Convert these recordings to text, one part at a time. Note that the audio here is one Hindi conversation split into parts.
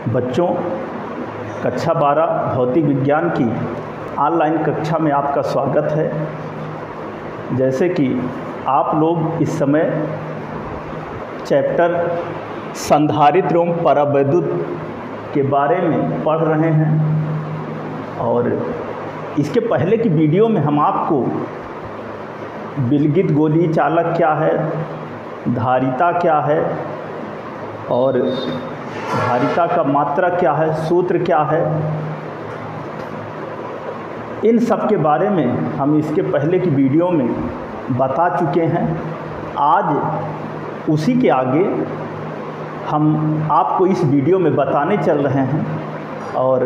बच्चों, कक्षा 12 भौतिक विज्ञान की ऑनलाइन कक्षा में आपका स्वागत है। जैसे कि आप लोग इस समय चैप्टर संधारित्र एवं परावैद्युत के बारे में पढ़ रहे हैं और इसके पहले की वीडियो में हम आपको विलगित गोलीय चालक क्या है, धारिता क्या है और धारिता का मात्रा क्या है, सूत्र क्या है, इन सब के बारे में हम इसके पहले की वीडियो में बता चुके हैं। आज उसी के आगे हम आपको इस वीडियो में बताने चल रहे हैं और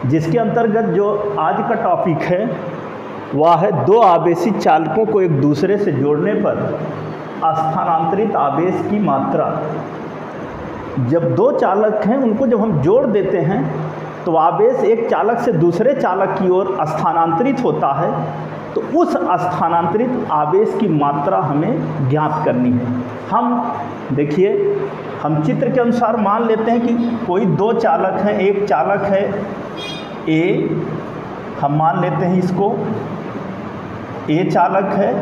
जिसके अंतर्गत जो आज का टॉपिक है वह है दो आवेशी चालकों को एक दूसरे से जोड़ने पर स्थानांतरित आवेश की मात्रा। जब दो चालक हैं उनको जब हम जोड़ देते हैं तो आवेश एक चालक से दूसरे चालक की ओर स्थानांतरित होता है, तो उस स्थानांतरित आवेश की मात्रा हमें ज्ञात करनी है। हम देखिए, हम चित्र के अनुसार मान लेते हैं कि कोई दो चालक हैं, एक चालक है ए, हम मान लेते हैं इसको ए चालक है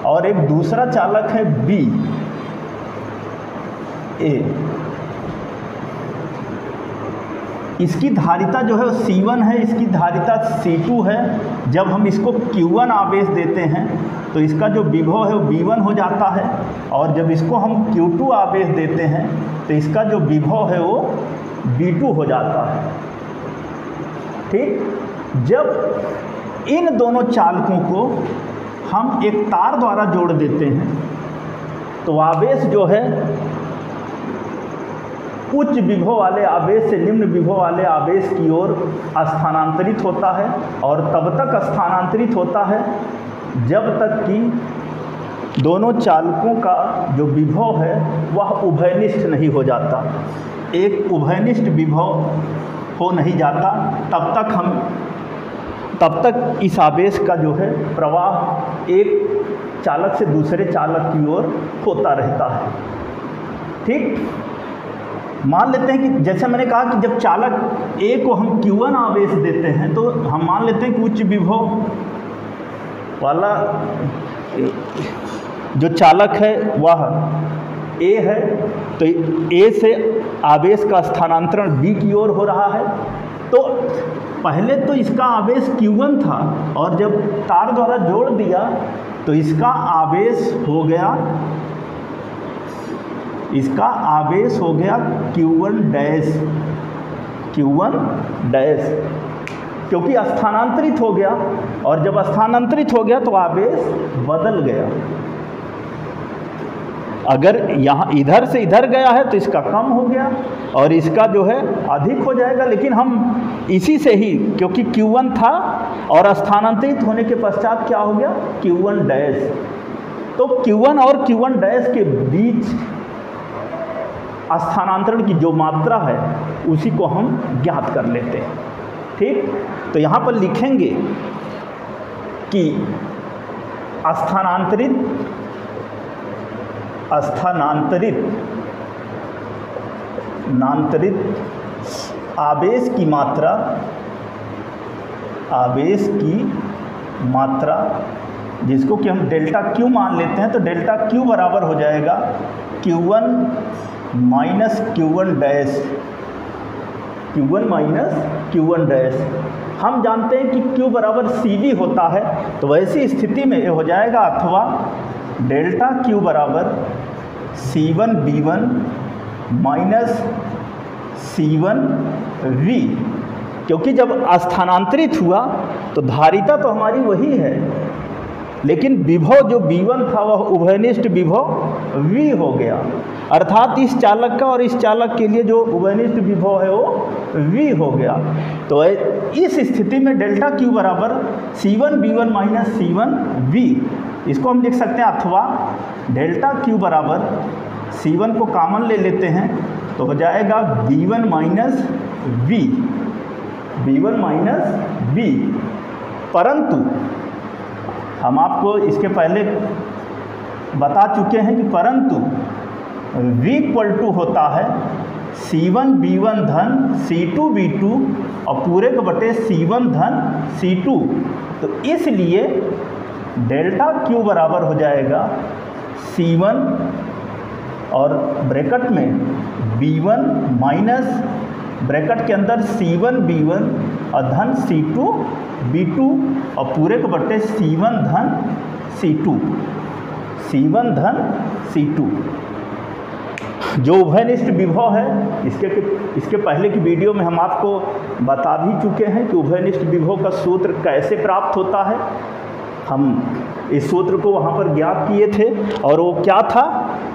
और एक दूसरा चालक है बी ए। इसकी धारिता जो है वो C1 है, इसकी धारिता C2 है। जब हम इसको Q1 आवेश देते हैं तो इसका जो विभव है वो V1 हो जाता है और जब इसको हम Q2 आवेश देते हैं तो इसका जो विभव है वो V2 हो जाता है। ठीक, जब इन दोनों चालकों को हम एक तार द्वारा जोड़ देते हैं तो आवेश जो है उच्च विभव वाले आवेश से निम्न विभव वाले आवेश की ओर स्थानांतरित होता है और तब तक स्थानांतरित होता है जब तक कि दोनों चालकों का जो विभव है वह उभयनिष्ठ नहीं हो जाता। एक उभयनिष्ठ विभव हो नहीं जाता तब तक इस आवेश का जो है प्रवाह एक चालक से दूसरे चालक की ओर होता रहता है। ठीक, मान लेते हैं कि जैसे मैंने कहा कि जब चालक ए को हम Q1 आवेश देते हैं तो हम मान लेते हैं कि उच्च विभव वाला जो चालक है वह ए है, तो ए से आवेश का स्थानांतरण बी की ओर हो रहा है। तो पहले तो इसका आवेश Q1 था और जब तार द्वारा जोड़ दिया तो इसका आवेश हो गया Q1 डैश, क्योंकि स्थानांतरित हो गया और जब स्थानांतरित हो गया तो आवेश बदल गया। अगर यहाँ इधर से इधर गया है तो इसका कम हो गया और इसका जो है अधिक हो जाएगा, लेकिन हम इसी से ही, क्योंकि Q1 था और स्थानांतरित होने के पश्चात क्या हो गया Q1 डैश, तो Q1 और Q1 डैश के बीच स्थानांतरण की जो मात्रा है उसी को हम ज्ञात कर लेते हैं। ठीक, तो यहाँ पर लिखेंगे कि स्थानांतरित आवेश की मात्रा जिसको कि हम डेल्टा Q मान लेते हैं, तो डेल्टा Q बराबर हो जाएगा Q1 minus Q1 dash, Q1 minus Q1 dash. हम जानते हैं कि Q बराबर CV होता है, तो वैसी स्थिति में ये हो जाएगा अथवा डेल्टा Q बराबर C1 V1 minus C1 V, क्योंकि जब स्थानांतरित हुआ तो धारिता तो हमारी वही है लेकिन विभव जो V1 था वह उभयनिष्ठ विभव V हो गया, अर्थात इस चालक का और इस चालक के लिए जो उभयनिष्ठ विभव है वो V हो गया। तो इस स्थिति में डेल्टा Q बराबर C1 V1 minus C1 V, इसको हम लिख सकते हैं अथवा डेल्टा Q बराबर C1 को कॉमन ले लेते हैं तो हो जाएगा V1 माइनस V, परंतु हम आपको इसके पहले बता चुके हैं कि परंतु V इक्वल टू होता है C1B1 धन C2B2 और पूरे के बटे C1 धन C2। तो इसलिए डेल्टा Q बराबर हो जाएगा C1 और ब्रैकेट में B1 माइनस ब्रैकेट के अंदर C1B1 और धन C2B2 और पूरे के बटे C1 धन C2, C1 धन C2। जो उभयनिष्ठ विभव है, इसके पहले की वीडियो में हम आपको बता भी चुके हैं कि उभयनिष्ठ विभव का सूत्र कैसे प्राप्त होता है। हम इस सूत्र को वहाँ पर ज्ञात किए थे और वो क्या था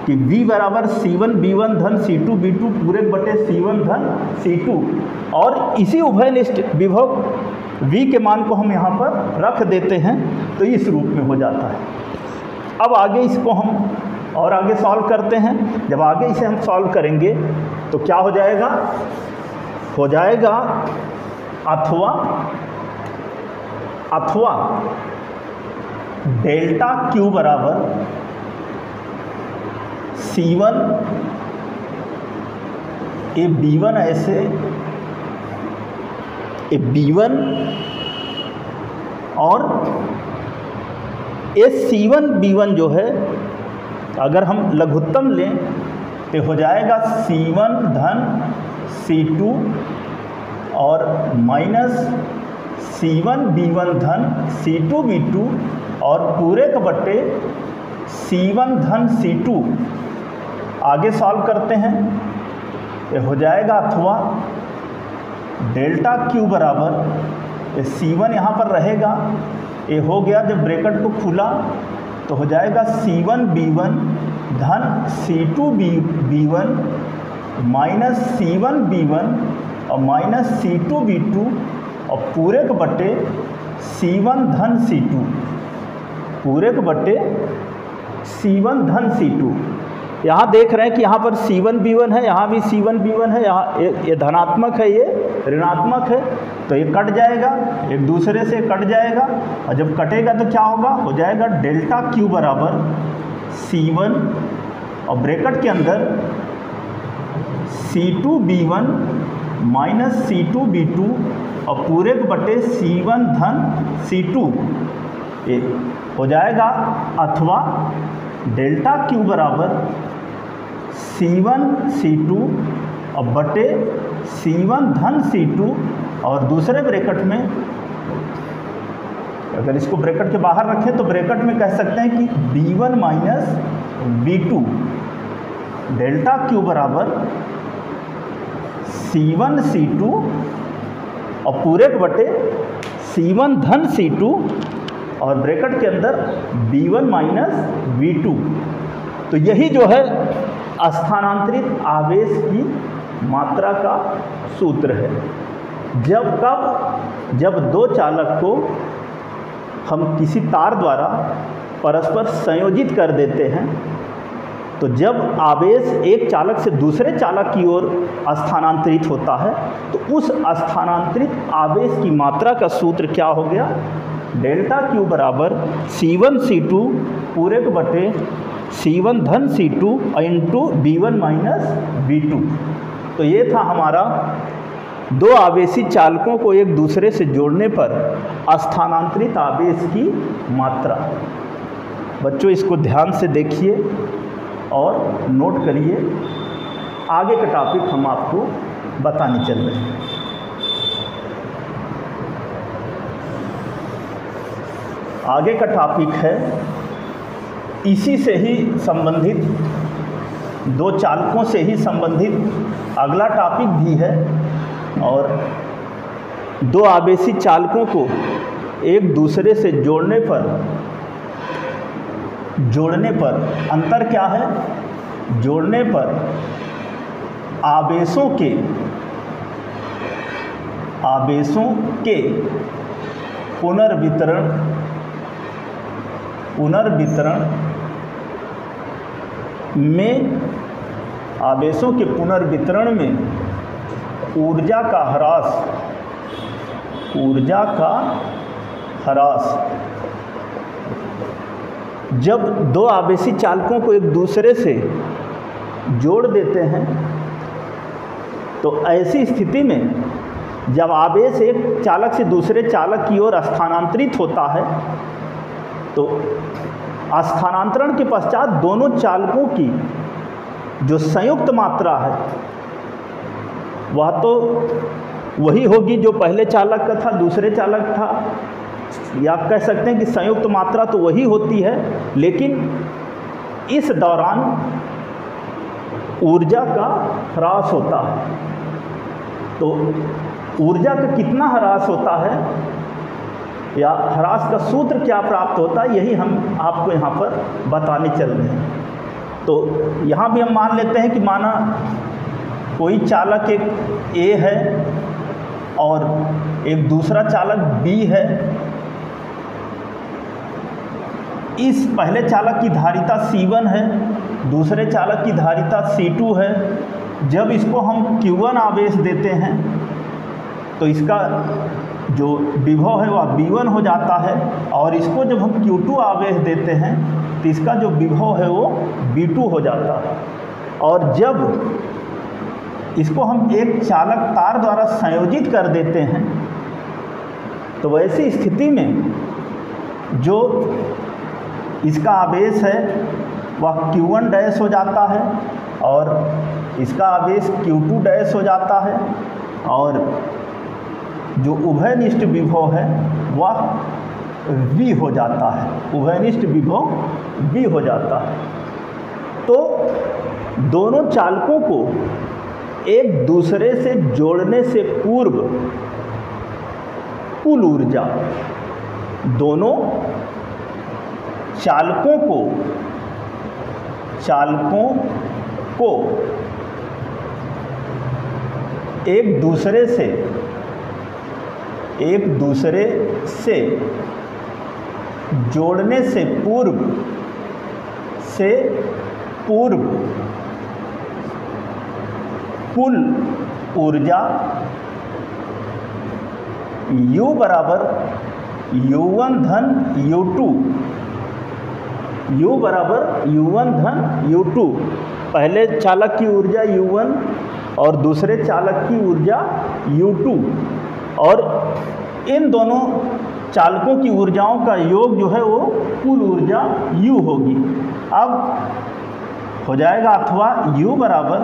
कि V बराबर C1B1 धन C2B2 पूरे बटे C1 धन C2, और इसी उभयनिष्ठ विभव V के मान को हम यहाँ पर रख देते हैं तो इस रूप में हो जाता है। अब आगे इसको हम और आगे सॉल्व करते हैं। जब आगे इसे हम सॉल्व करेंगे तो क्या हो जाएगा, हो जाएगा अथवा डेल्टा Q बराबर C1 ए B1 ऐसे ए B1 और ए C1B1 जो है अगर हम लघुत्तम लें तो हो जाएगा C1 धन C2 और माइनस C1B1 धन C2B2 और पूरे के बट्टे C1 धन C2। आगे सॉल्व करते हैं, ये हो जाएगा अथवा डेल्टा Q बराबर ये C1 यहाँ पर रहेगा, ये हो गया जब ब्रैकेट को खुला तो हो जाएगा C1B1 धन C2B1 माइनस C1B1 और माइनस C2B2 और पूरे के बट्टे C1 धन C2, पूरे के बट्टे C1 धन C2। यहाँ देख रहे हैं कि यहाँ पर C1B1 है, यहाँ भी C1B1 है, यहाँ ये धनात्मक है, ये ऋणात्मक है, तो ये कट जाएगा, एक दूसरे से कट जाएगा, और जब कटेगा तो क्या होगा, हो जाएगा डेल्टा Q बराबर C1 और ब्रैकेट के अंदर C2B1 माइनस C2B2 और पूरे के बटे C1 धन C2। ये हो जाएगा अथवा डेल्टा Q बराबर C1 C2 और बटे C1 धन C2, और दूसरे ब्रैकेट में अगर इसको ब्रैकेट के बाहर रखें तो ब्रैकेट में कह सकते हैं कि B1 minus B2 delta Q बराबर C1 C2 और पूरे के बटे C1 धन C2 और ब्रैकेट के अंदर B1 माइनस B2। तो यही जो है स्थानांतरित आवेश की मात्रा का सूत्र है। जब दो चालक को हम किसी तार द्वारा परस्पर संयोजित कर देते हैं, तो जब आवेश एक चालक से दूसरे चालक की ओर स्थानांतरित होता है तो उस स्थानांतरित आवेश की मात्रा का सूत्र क्या हो गया, डेल्टा Q बराबर C1 C2 पूरे के बटे C1 धन C2 into B1 minus B2। तो ये था हमारा दो आवेशी चालकों को एक दूसरे से जोड़ने पर स्थानांतरित आवेश की मात्रा। बच्चों इसको ध्यान से देखिए और नोट करिए, आगे का टॉपिक हम आपको बताने चल रहे हैं। आगे का टॉपिक है इसी से ही संबंधित, दो चालकों से ही संबंधित अगला टॉपिक भी है, और दो आवेशी चालकों को एक दूसरे से जोड़ने पर अंतर क्या है, जोड़ने पर आवेशों के पुनर्वितरण में आवेशों के पुनर्वितरण में ऊर्जा का ह्रास। जब दो आवेशी चालकों को एक दूसरे से जोड़ देते हैं तो ऐसी स्थिति में जब आवेश एक चालक से दूसरे चालक की ओर स्थानांतरित होता है तो स्थानांतरण के पश्चात दोनों चालकों की जो संयुक्त मात्रा है वह तो वही होगी जो पहले चालक का था, दूसरे चालक था, या कह सकते हैं कि संयुक्त मात्रा तो वही होती है, लेकिन इस दौरान ऊर्जा का ह्रास होता है। तो ऊर्जा का कितना ह्रास होता है या ह्रास का सूत्र क्या प्राप्त होता है, यही हम आपको यहाँ पर बताने चल रहे हैं। तो यहाँ भी हम मान लेते हैं कि माना कोई चालक एक A है और एक दूसरा चालक B है। इस पहले चालक की धारिता C1 है, दूसरे चालक की धारिता C2 है। जब इसको हम Q1 आवेश देते हैं तो इसका जो विभव है वह V1 हो जाता है, और इसको जब हम Q2 आवेश देते हैं तो इसका जो विभव है वो V2 हो जाता है। और जब इसको हम एक चालक तार द्वारा संयोजित कर देते हैं तो वैसी स्थिति में जो इसका आवेश है वह Q1 डैश हो जाता है और इसका आवेश Q2 डैश हो जाता है, और जो उभयनिष्ठ विभव है वह V हो जाता है, उभयनिष्ठ विभव V हो जाता है। तो दोनों चालकों को एक दूसरे से जोड़ने से पूर्व कुल ऊर्जा, दोनों चालकों को एक दूसरे से जोड़ने से पूर्व कुल ऊर्जा U बराबर U1 धन U2, U बराबर U1 धन U2, पहले चालक की ऊर्जा U1 और दूसरे चालक की ऊर्जा U2, और इन दोनों चालकों की ऊर्जाओं का योग जो है वो कुल ऊर्जा U होगी। अब हो जाएगा अथवा U बराबर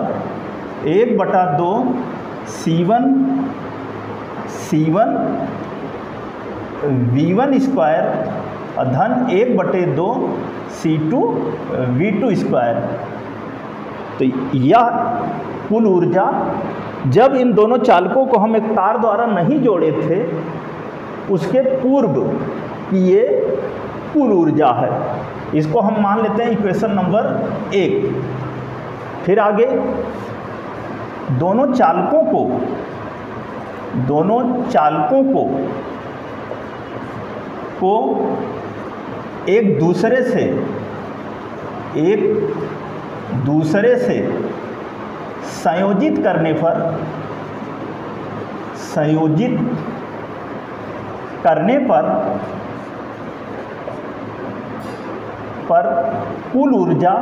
1/2 C1 V1 स्क्वायर धन 1/2 C2 V2 स्क्वायर। तो यह कुल ऊर्जा, जब इन दोनों चालकों को हम एक तार द्वारा नहीं जोड़े थे उसके पूर्व की ये कुल ऊर्जा है। इसको हम मान लेते हैं इक्वेशन नंबर 1। फिर आगे दोनों चालकों को एक दूसरे से संयोजित करने पर कुल ऊर्जा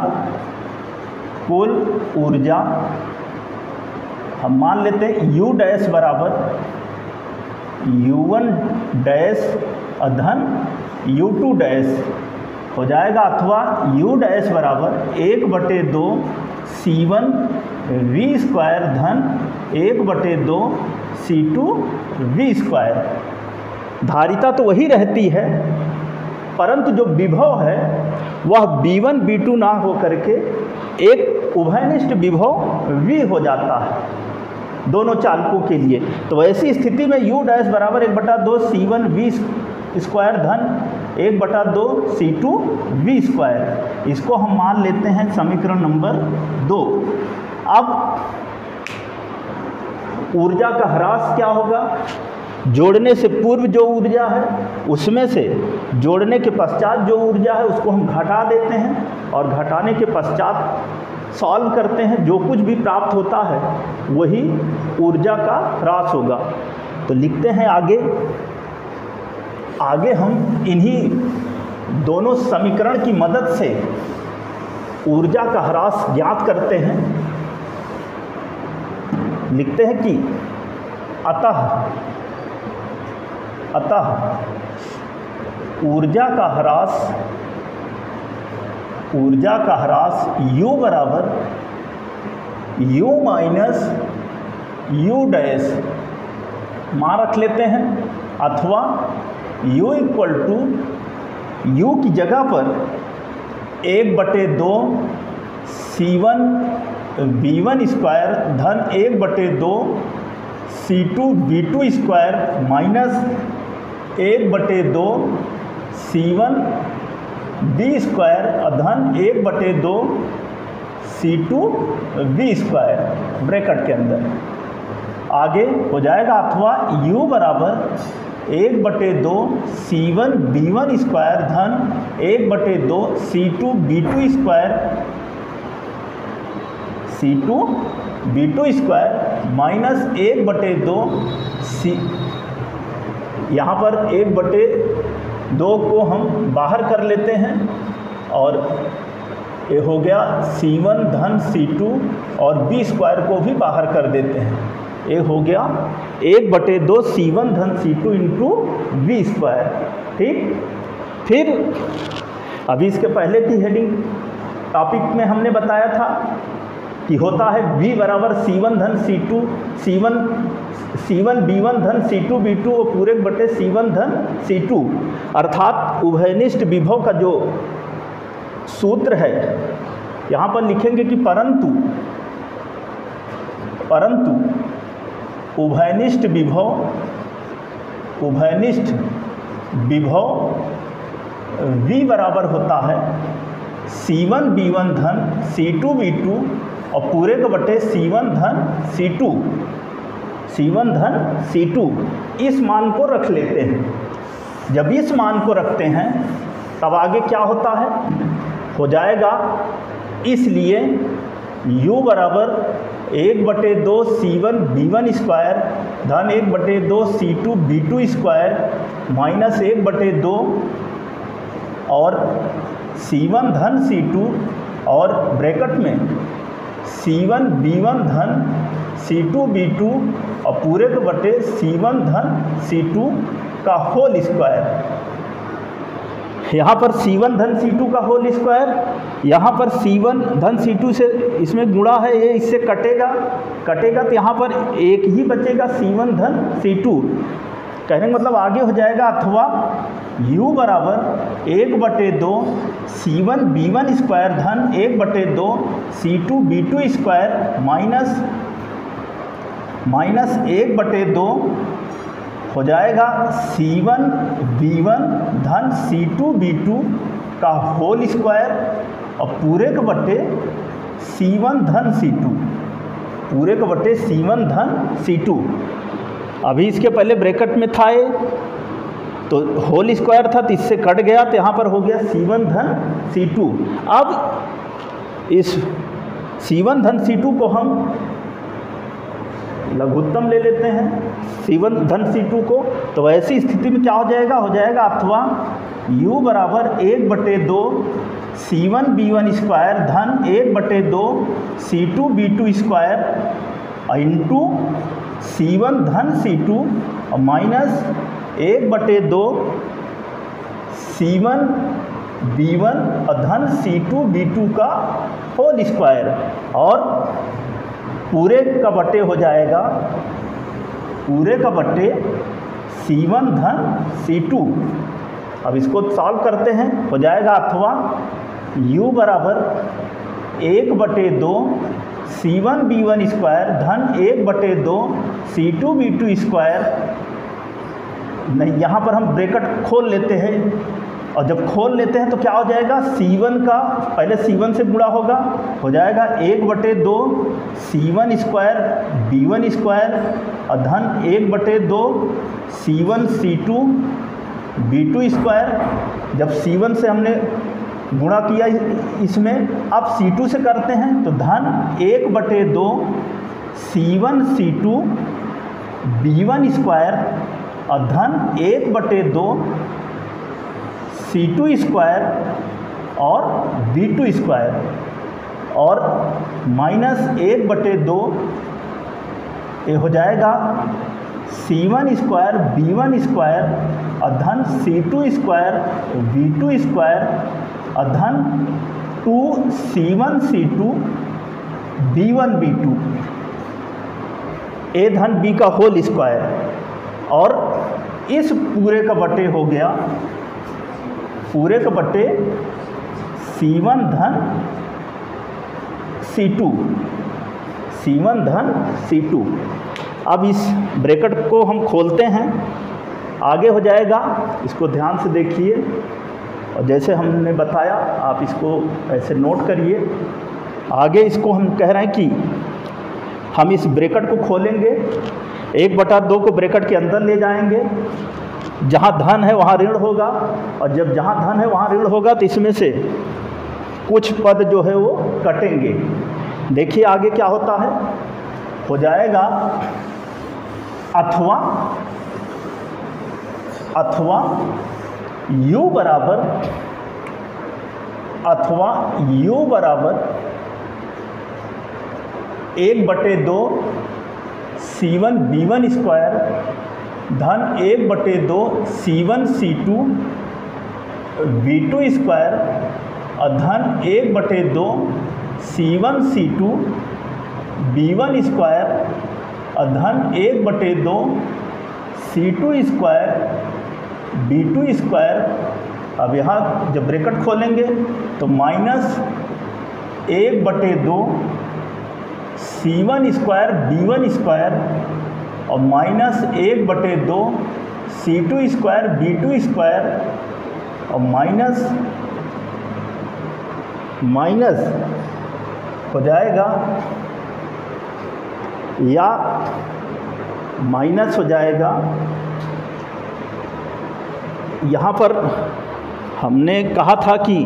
हम मान लेते हैं U डैश बराबर U1 डैश धन U2 डैश हो जाएगा, अथवा U डैश बराबर 1/2 C1 V स्क्वायर धन 1/2 C2 V स्क्वायर। धारिता तो वही रहती है, परंतु जो विभव है वह B1 B2 ना हो करके एक उभयनिष्ठ विभव V हो जाता है दोनों चालकों के लिए। तो ऐसी स्थिति में U डैश बराबर 1/2 C1 V स्क्वायर धन 1/2 C2 V स्क्वायर। इसको हम मान लेते हैं समीकरण नंबर 2। अब ऊर्जा का ह्रास क्या होगा? जोड़ने से पूर्व जो ऊर्जा है उसमें से जोड़ने के पश्चात जो ऊर्जा है उसको हम घटा देते हैं, और घटाने के पश्चात सॉल्व करते हैं। जो कुछ भी प्राप्त होता है वही ऊर्जा का ह्रास होगा। तो लिखते हैं आगे हम इन्हीं दोनों समीकरण की मदद से ऊर्जा का ह्रास ज्ञात करते हैं। लिखते हैं कि अतः ऊर्जा का ह्रास U बराबर U माइनस U डैश मान रख लेते हैं, अथवा U इक्वल टू U की जगह पर 1/2 C1 V1 स्क्वायर धन 1/2 C2 V2 square minus 1/2 C1 B square धन 1/2 C2 B स्क्वायर ब्रैकेट के अंदर। आगे हो जाएगा अथवा U बराबर 1/2 C1 B1 स्क्वायर धन 1/2 C2 B2 square minus 1/2 C, यहाँ पर 1/2 को हम बाहर कर लेते हैं और ये हो गया C1 धन C2 और B स्क्वायर को भी बाहर कर देते हैं। ये हो गया 1/2 C1 धन C2 इंटू B स्क्वायर। ठीक, फिर अभी इसके पहले की हेडिंग टॉपिक में हमने बताया था कि होता है V बराबर C1 धन C2 C1 B1 धन C2 B2 और पूरे बटे C1 धन C2, अर्थात उभयनिष्ठ विभव का जो सूत्र है यहाँ पर लिखेंगे कि परंतु उभयनिष्ठ विभव V बराबर होता है C1 B1 धन C2 B2 और पूरे के बटे C1 धन C2। इस मान को रख लेते हैं। जब इस मान को रखते हैं तब आगे क्या होता है, हो जाएगा, इसलिए U बराबर 1/2 C1 B1 स्क्वायर धन 1/2 C2 B2 स्क्वायर माइनस 1/2 और C1 धन C2 और ब्रैकेट में C1 B1 धन C2 B2 और पूरे के बटे C1 धन C2 का होल स्क्वायर। यहाँ पर C1 धन C2 का होल स्क्वायर, यहाँ पर C1 धन C2 से इसमें गुणा है, ये इससे कटेगा तो यहाँ पर एक ही बचेगा C1 धन C2। कहने का मतलब आगे हो जाएगा अथवा U बराबर 1/2 C1 B1 स्क्वायर धन 1/2 C2 B2 स्क्वायर माइनस 1/2 हो जाएगा C1 B1 धन C2 B2 का होल स्क्वायर और पूरे के बटे C1 धन C2। अभी इसके पहले ब्रैकेट में था ये तो होल स्क्वायर था तो इससे कट गया तो यहाँ पर हो गया C1 धन C2। अब इस C1 धन C2 को हम लघुत्तम ले लेते हैं C1 धन C2 को, तो ऐसी स्थिति में क्या हो जाएगा अथवा U बराबर 1/2 C1 B1 स्क्वायर धन 1/2 C2 B2 square into C1 धन C2 और माइनस 1/2 C1 B1 और धन C2 B2 का होल स्क्वायर और पूरे का बटे हो जाएगा C1 धन C2। अब इसको सॉल्व करते हैं, हो जाएगा अथवा U बराबर 1/2 C1 B1 स्क्वायर धन 1/2 C2 B2 स्क्वायर। नहीं, यहाँ पर हम ब्रैकेट खोल लेते हैं और जब खोल लेते हैं तो क्या हो जाएगा, C1 का पहले C1 से गुणा होगा, हो जाएगा 1/2 C1 स्क्वायर B1 स्क्वायर और धन 1/2 C1 C2 B2 स्क्वायर। जब C1 से हमने गुणा किया इसमें, अब C2 से करते हैं तो धन 1/2 C1 C2 B1 स्क्वायर और धन 1/2 C2 स्क्वायर और B2 स्क्वायर और माइनस 1/2 ये हो जाएगा C1 स्क्वायर B1 स्क्वायर अधन C2 स्क्वायर V2 स्क्वायर अधन 2C1 C2 B1 B2 A धन B का होल स्क्वायर। और इस पूरे का बटे हो गया, पूरे का बटे C1 धन C2, C1 धन C2। अब इस ब्रैकेट को हम खोलते हैं, आगे हो जाएगा, इसको ध्यान से देखिए और जैसे हमने बताया आप इसको ऐसे नोट करिए। आगे इसको हम कह रहे हैं कि हम इस ब्रैकेट को खोलेंगे, 1/2 को ब्रैकेट के अंदर ले जाएंगे, जहाँ धन है वहाँ ऋण होगा, और जब जहाँ धन है वहाँ ऋण होगा तो इसमें से कुछ पद जो है वो कटेंगे। देखिए आगे क्या होता है, हो जाएगा अथवा u बराबर 1/2 C1 B1 स्क्वायर धन 1/2 C1 C2 V2 स्क्वायर अधन 1/2 C1 C2 B1 स्क्वायर अधन 1/2 C2 स्क्वायर B2 स्क्वायर। अब यहाँ जब ब्रैकेट खोलेंगे तो minus 1/2 C1 square B1 square और minus 1/2 C2 square B2 square और माइनस हो जाएगा, या माइनस हो जाएगा। यहाँ पर हमने कहा था कि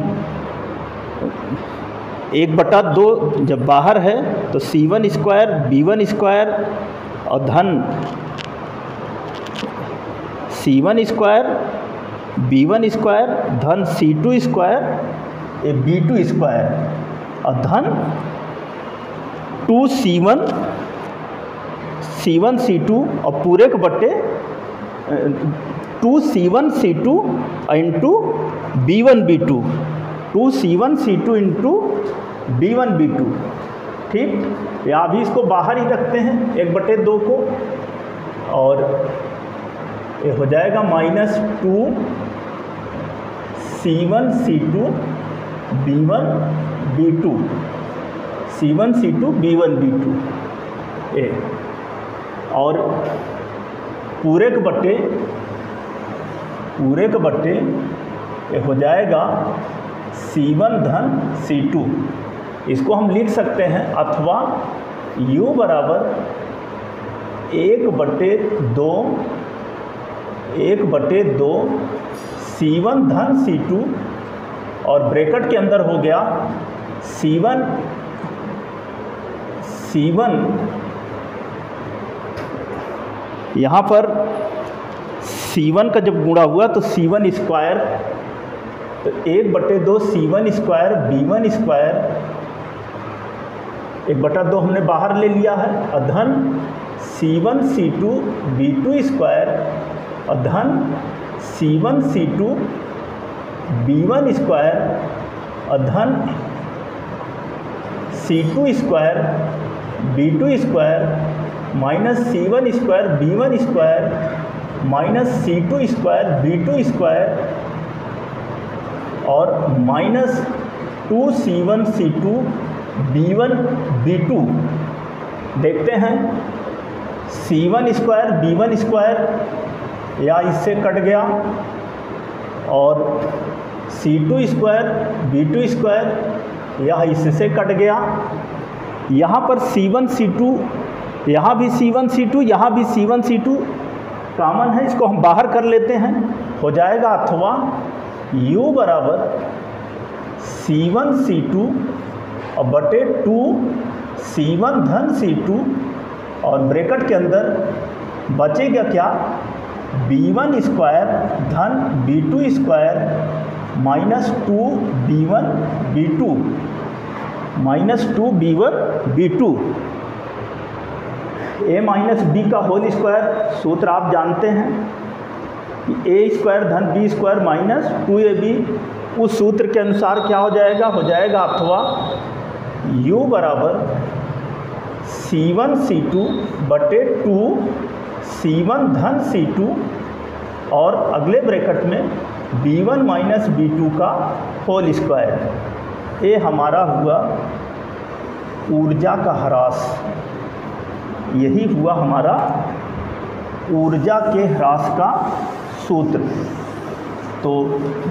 1/2 जब बाहर है तो C1 स्क्वायर B1 स्क्वायर और धन C1 स्क्वायर B1 स्क्वायर धन C2 स्क्वायर B2 स्क्वायर और धन 2C1 C2 और पूरे के बट्टे 2C1 C2 into B1 B2, 2C1 C2 into B1 B2। ठीक, या अभी इसको बाहर ही रखते हैं 1/2 को, और ये हो जाएगा minus 2 C1 C2 B1 B2, C1 C2 B1 B2 ए, और पूरे के बट्टे ये हो जाएगा C1 धन C2। इसको हम लिख सकते हैं अथवा u बराबर 1/2 C1 धन C2 और ब्रैकेट के अंदर हो गया C1 यहाँ पर C1 का जब गुणा हुआ तो C1 स्क्वायर, तो 1/2 C1 स्क्वायर B1 स्क्वायर, 1/2 हमने बाहर ले लिया है, अधन C1 C2 B2 स्क्वायर अधन C1 C2 B1 स्क्वायर अधन C2 square B2 square minus C1 square B1 square minus C2 square B2 square और minus 2C1 C2 B1 B2। देखते हैं C1 स्क्वायर B1 स्क्वायर या इससे कट गया, और C2 स्क्वायर B2 स्क्वायर यह इससे कट गया। यहाँ पर C1 C2, यहाँ भी C1 C2, यहाँ भी C1 C2 कॉमन है, इसको हम बाहर कर लेते हैं, हो जाएगा अथवा u बराबर C1 C2 और बटे 2 C1 धन C2 और ब्रैकेट के अंदर बचेगा क्या, B1 स्क्वायर धन B2 square minus 2 B1 B2 minus 2 B1 B2। ए माइनस बी का होल स्क्वायर सूत्र आप जानते हैं कि ए स्क्वायर धन बी स्क्वायर माइनस 2ab, उस सूत्र के अनुसार क्या हो जाएगा अथवा u बराबर c1 c2 बटे 2 c1 धन c2 और अगले ब्रैकेट में b1 माइनस b2 का होल स्क्वायर। ये हमारा हुआ ऊर्जा का ह्रास, यही हुआ हमारा ऊर्जा के ह्रास का सूत्र। तो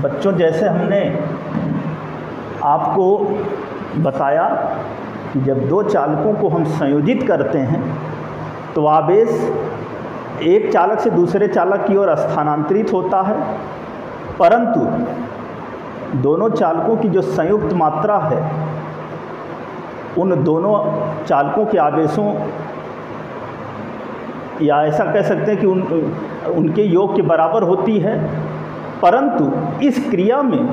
बच्चों, जैसे हमने आपको बताया कि जब दो चालकों को हम संयोजित करते हैं तो आवेश एक चालक से दूसरे चालक की ओर स्थानांतरित होता है, परंतु दोनों चालकों की जो संयुक्त मात्रा है उन दोनों चालकों के आवेशों, या ऐसा कह सकते हैं कि उनके योग के बराबर होती है, परंतु इस क्रिया में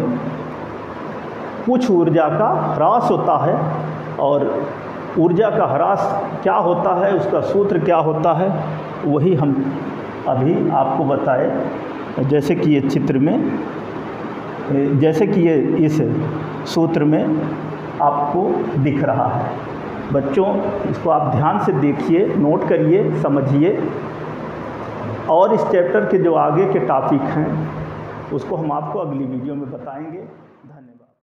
कुछ ऊर्जा का ह्रास होता है। और ऊर्जा का ह्रास क्या होता है, उसका सूत्र क्या होता है, वही हम अभी आपको बताए। जैसे कि ये चित्र में, जैसे कि ये इस सूत्र में आपको दिख रहा है। बच्चों, इसको आप ध्यान से देखिए, नोट करिए, समझिए, और इस चैप्टर के जो आगे के टॉपिक हैं उसको हम आपको अगली वीडियो में बताएंगे।